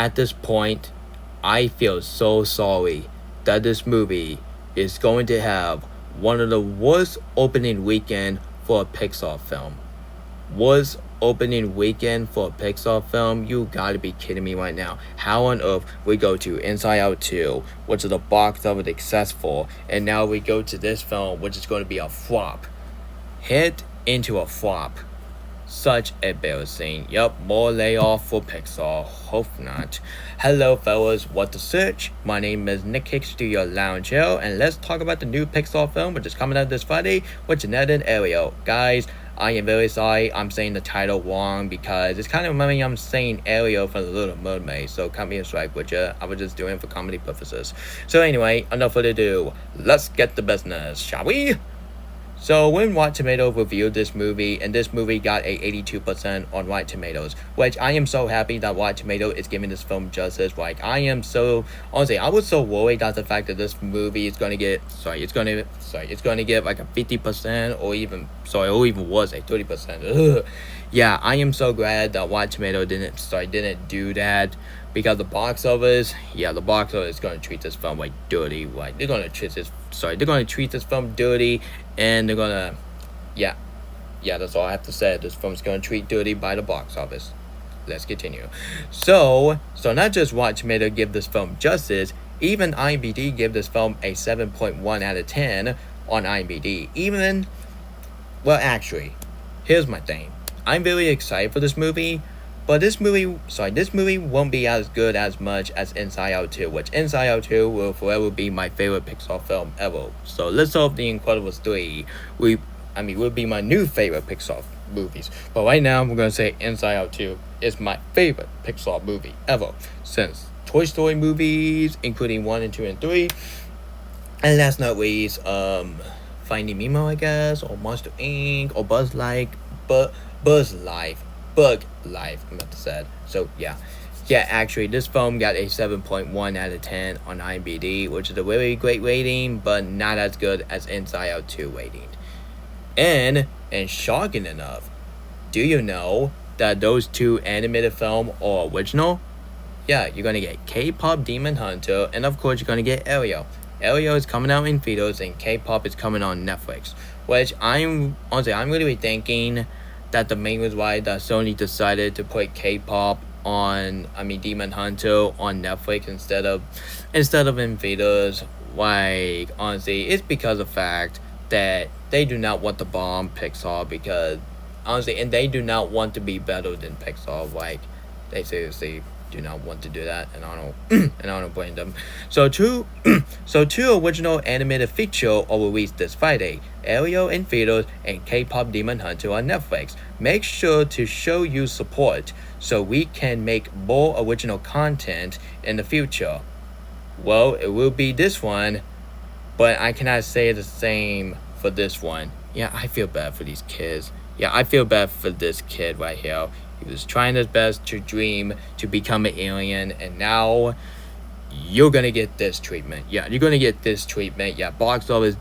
at this point, I feel so sorry that this movie is going to have one of the worst opening weekend for a Pixar film. Worst opening weekend for a Pixar film? You gotta be kidding me right now. How on earth we go to Inside Out 2, which is the box office successful, and now we go to this film, which is going to be a flop. Hit into a flop. Such embarrassing. Yup, more layoff for Pixar. Hope not. Hello, fellas. What the search? My name is Nick Hicks to your lounge here, and let's talk about the new Pixar film, which is coming out this Friday with Jeanette and Elio. Guys, I am very sorry I'm saying the title wrong because it's kind of reminding I'm saying Elio from The Little Mermaid, so cut me a strike, would ya? I was just doing it for comedy purposes. So anyway, enough further ado. Let's get the business, shall we? So when Rotten Tomatoes reviewed this movie, and this movie got a 82% on Rotten Tomatoes, which I am so happy that Rotten Tomatoes is giving this film justice. Like, I am so, honestly, I was so worried that the fact that this movie is gonna get, it's gonna get like a 50% or even was a 30%. Ugh. Yeah, I am so glad that Rotten Tomatoes didn't do that. Because the box office is gonna treat this film like dirty. Like they're gonna treat this film dirty, and they're gonna, yeah, that's all I have to say. This film's gonna treat dirty by the box office. Let's continue. So not just Rotten Tomatoes give this film justice, even IMDb give this film a 7.1 out of 10 on IMDb. Actually, here's my thing. I'm very excited for this movie. But this movie won't be as good as much as Inside Out 2, which Inside Out 2 will forever be my favorite Pixar film ever. So let's hope The Incredibles 3 will be my new favorite Pixar movies. But right now, I'm going to say Inside Out 2 is my favorite Pixar movie ever. Since Toy Story movies, including 1 and 2 and 3. And last not least, Finding Nemo, I guess, or Monster Inc., or Bug Life, I'm about to say. So yeah, actually this film got a 7.1 out of 10 on IMDb, which is a really great rating, but not as good as Inside Out 2 rating. And shocking enough, do you know that those two animated films are original? Yeah, you're gonna get K-Pop Demon Hunter, and of course you're gonna get Elio. Elio is coming out in theaters, and K-Pop is coming on Netflix. Which I'm really thinking that the main reason why that Sony decided to put K-pop on, Demon Hunter on Netflix instead of in theaters, like, honestly, it's because of the fact that they do not want to bomb Pixar, because, honestly, and they do not want to be better than Pixar, like, they seriously do not want to do that, and I don't blame them. So two original animated features are released this Friday: Elio in theaters and K-Pop Demon Hunter on Netflix. Make sure to show you support so we can make more original content in the future. Well, it will be this one, but I cannot say the same for this one. Yeah, I feel bad for these kids. Yeah, I feel bad for this kid right here. He was trying his best to dream to become an alien, and now you're gonna get this treatment. Yeah, you're gonna get this treatment. Yeah, box office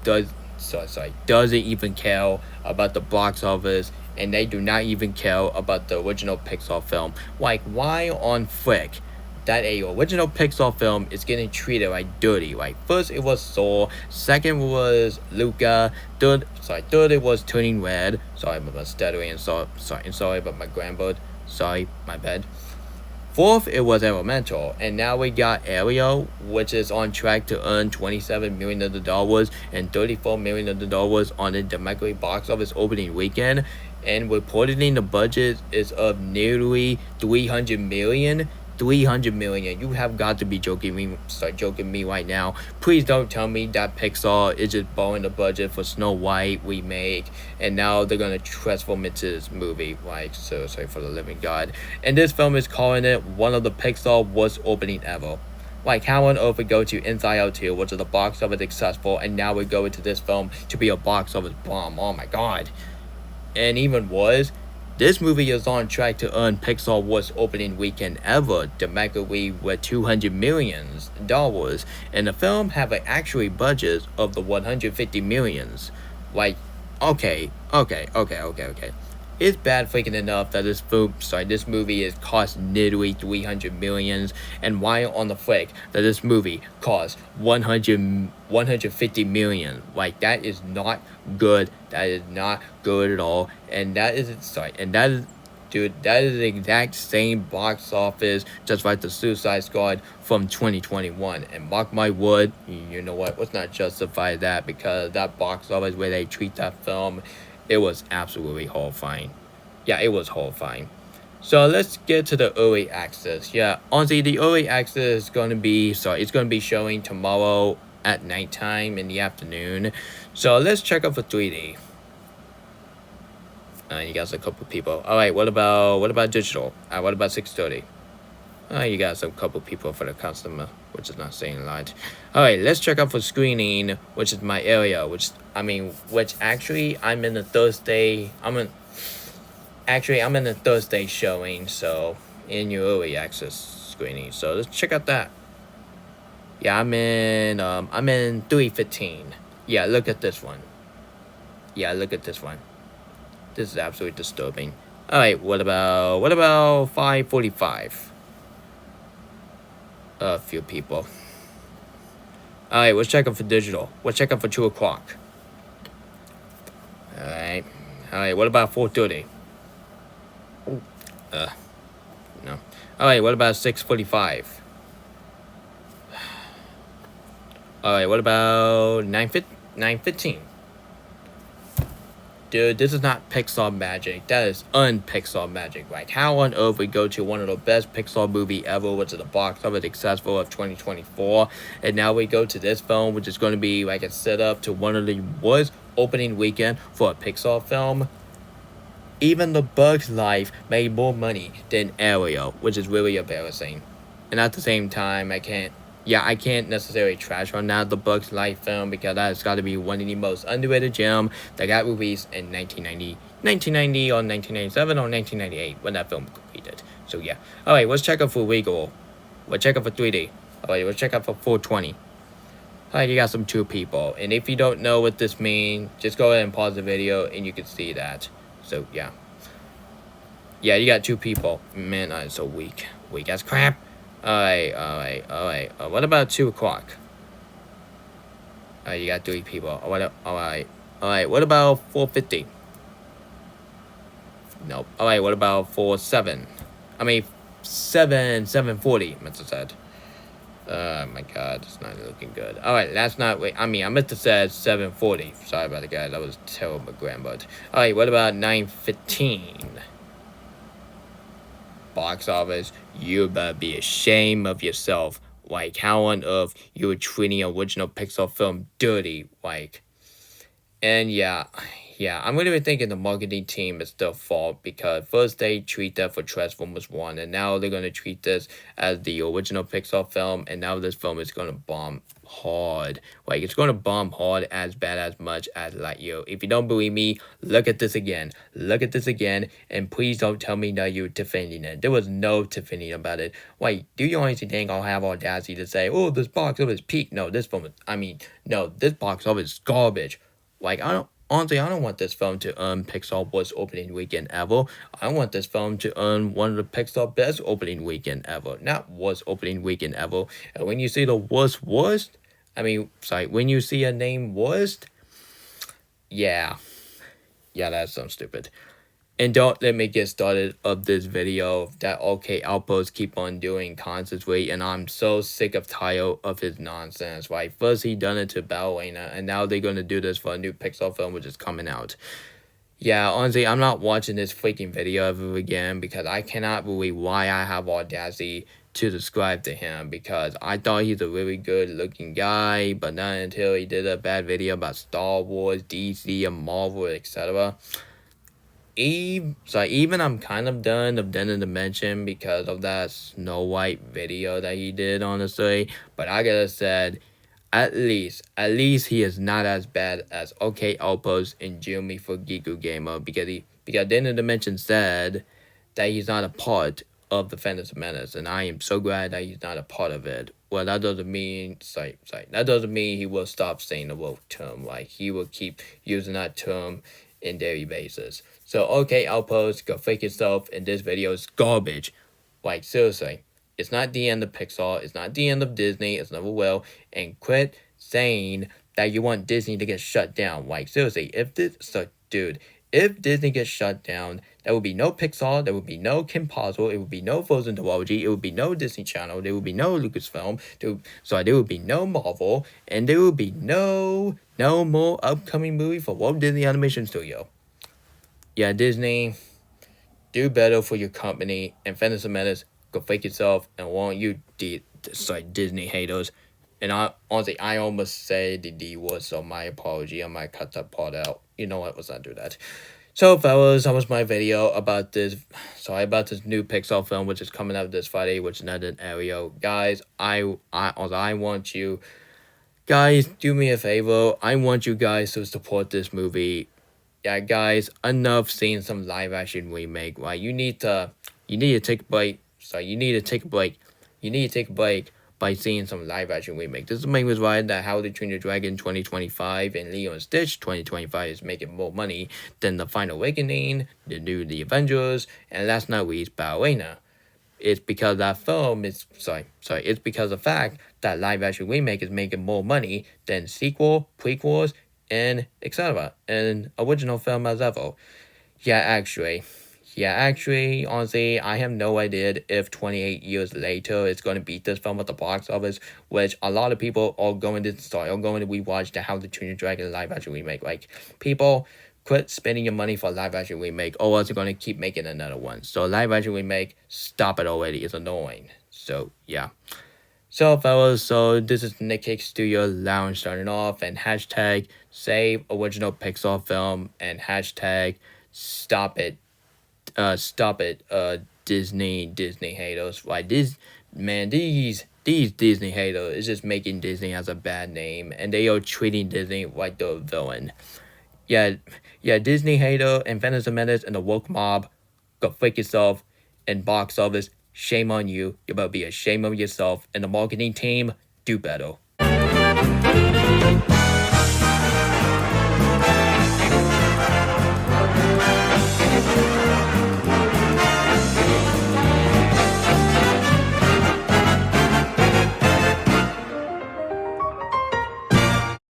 doesn't even care about the box office, and they do not even care about the original Pixar film. Like, why on frick that a original Pixar film is getting treated like dirty? Like, first it was Soul, second was Luca, third it was Turning Red. Sorry about stuttering, and sorry about my grandbird. Sorry, my bad. Fourth, it was Elemental, and now we got Elio, which is on track to earn $27 million and $34 million on the domestic box office opening weekend, and reportedly the budget is of nearly $300 million. You have got to be joking me right now. Please don't tell me that Pixar is just borrowing the budget for Snow White remake, and now they're gonna transform into this movie. Like, seriously, for the living God. And this film is calling it one of the Pixar worst opening ever. Like, how on earth we go to Inside Out 2, which is a box office successful, and now we go into this film to be a box office bomb. Oh my God. And even worse, this movie is on track to earn Pixar's worst opening weekend ever, domestically with $200 million, and the film have an actual budget of the $150 million. Like, okay. it's bad freaking enough that this movie is cost nearly 300 millions, and why on the frick that this movie cost 150 million? Like, that is not good. That is not good at all, and that is Dude, that is the exact same box office, just like the Suicide Squad from 2021. And mark my word, you know what? Let's not justify that, because that box office where they treat that film, it was absolutely horrifying. Yeah, it was horrifying. So let's get to the early access. Yeah, honestly, the early access is it's gonna be showing tomorrow at nighttime in the afternoon. So let's check out for 3D. You got a couple people. All right, what about digital? What about 6:30? You got some couple people for the customer, which is not saying a lot. All right, let's check out for screening, which is my area. Which actually I'm in the Thursday. I'm in the Thursday showing. So in your early access screening. So let's check out that. Yeah, I'm in 3:15. Yeah, look at this one. Yeah, look at this one. This is absolutely disturbing. Alright, what about 5:45? A few people. Alright, let's check out for digital. Let's check out for 2 o'clock. Alright. Alright, what about 4:30? No. Alright, what about 6:45? Alright, what about 9:15? Dude, this is not Pixar magic. That is un-Pixar magic. Like, how on earth we go to one of the best Pixar movie ever, which is the box office successful of 2024, and now we go to this film, which is going to be like a setup to one of the worst opening weekend for a Pixar film. Even The Bug's Life made more money than Elio, which is really embarrassing. And at the same time, I can't necessarily trash on that The Bug's Life film, because that has got to be one of the most underrated gems that got released in 1990 or 1997 or 1998 when that film completed. So yeah. Alright, let's check out for legal. Let's check out for 3D. Alright, let's check out for 420. Alright, you got some 2 people. And if you don't know what this means, just go ahead and pause the video and you can see that. So yeah. Yeah, you got 2 people. Man, I'm so weak. Weak as crap. Alright. What about 2 o'clock? You got 3 people. Alright. What about 4:50? Nope. Alright, what about 7? 7:40, meant to said. Oh my god, it's not looking good. Alright, that's not, I meant to say 7:40. Sorry about that, guys. That was terrible grammar. Alright, what about 9:15? Box office, you better be ashamed of yourself. Like, how on earth you were treating original Pixar film dirty, like. And yeah, I'm really thinking the marketing team is their fault, because first they treat that for Transformers 1, and now they're going to treat this as the original Pixar film, and now this film is going to bomb hard. Like, it's going to bomb hard as bad as much as Lightyear. If you don't believe me, look at this again. And please don't tell me that you're defending it. There was no defending about it. Wait, do you honestly think I'll have audacity to say, oh, this box office peak? No, this box office is garbage. Like, I don't want this film to earn Pixar worst opening weekend ever. I want this film to earn one of the Pixar best opening weekend ever, not worst opening weekend ever. And when you see the worst, when you see a name worst, yeah, that sounds stupid. And don't let me get started of this video that OK Outpost keep on doing constantly, and I'm so sick of tired of his nonsense. Like, first he done it to Ballerina, and now they're gonna do this for a new Pixar film which is coming out. Yeah, honestly, I'm not watching this freaking video ever again, because I cannot believe why I have audacity to subscribe to him, because I thought he's a really good looking guy, but not until he did a bad video about Star Wars, DC, and Marvel, etc. Even I'm kind of done of Dennis Dimension because of that Snow White video that he did, honestly. But I gotta say, at least he is not as bad as OK Outpost and Jeremy for Geeku Gamer, because Dennis Dimension said that he's not a part of the Phantom Menace, and I am so glad that he's not a part of it. Well, that doesn't mean that doesn't mean he will stop saying the woke term. Like, he will keep using that term in daily basis. So okay, Outpost, go fake yourself, and this video is garbage. Like seriously, it's not the end of Pixar, it's not the end of Disney, it's never will, and quit saying that you want Disney to get shut down. Like seriously, if Disney gets shut down, there would be no Pixar, there would be no Kim Possible, it would be no Frozen Duology, it would be no Disney Channel, there would be no Lucasfilm, there would be no Marvel, and there would be no more upcoming movie for Walt Disney Animation Studio. Yeah, Disney, do better for your company, and Phantom Menace, go fake yourself, and won't you Disney haters. And I almost said the D word, so my apology. I might cut that part out. You know what? Let's not do that. So, fellas, that was my video about this. Sorry about this new Pixar film, which is coming out this Friday, which is not an Elio. Guys, I want you. Guys, do me a favor. I want you guys to support this movie. Yeah, guys, enough seeing some live action remake. Right? You need to take a break. Sorry, you need to take a break. You need to take a break by seeing some live action remake. This is the main reason why that How to Train Your Dragon 2025 and Lilo and Stitch 2025 is making more money than The Final Awakening, The Avengers, and last not least, Ballerina. It's because that film is it's because of the fact that live action remake is making more money than sequel, prequels, and etc. and original film as ever. Actually, honestly, I have no idea if 28 years later it's going to beat this film at the box office, which a lot of people are going to rewatch the How to Train Your Dragon live action remake. Like, people, quit spending your money for a live action remake, or else you're going to keep making another one. So, live action remake, stop it already. It's annoying. So, yeah. So, fellas, this is Nick Cake Studio Lounge starting off, and hashtag save original Pixar film, and hashtag stop it, Disney haters. Like, these Disney haters is just making Disney as a bad name, and they are treating Disney like the villain. Yeah, Disney hater and Phantom Menace and the woke mob, go fake yourself. And box office, shame on you. You're about to be ashamed of yourself, and the marketing team, do better.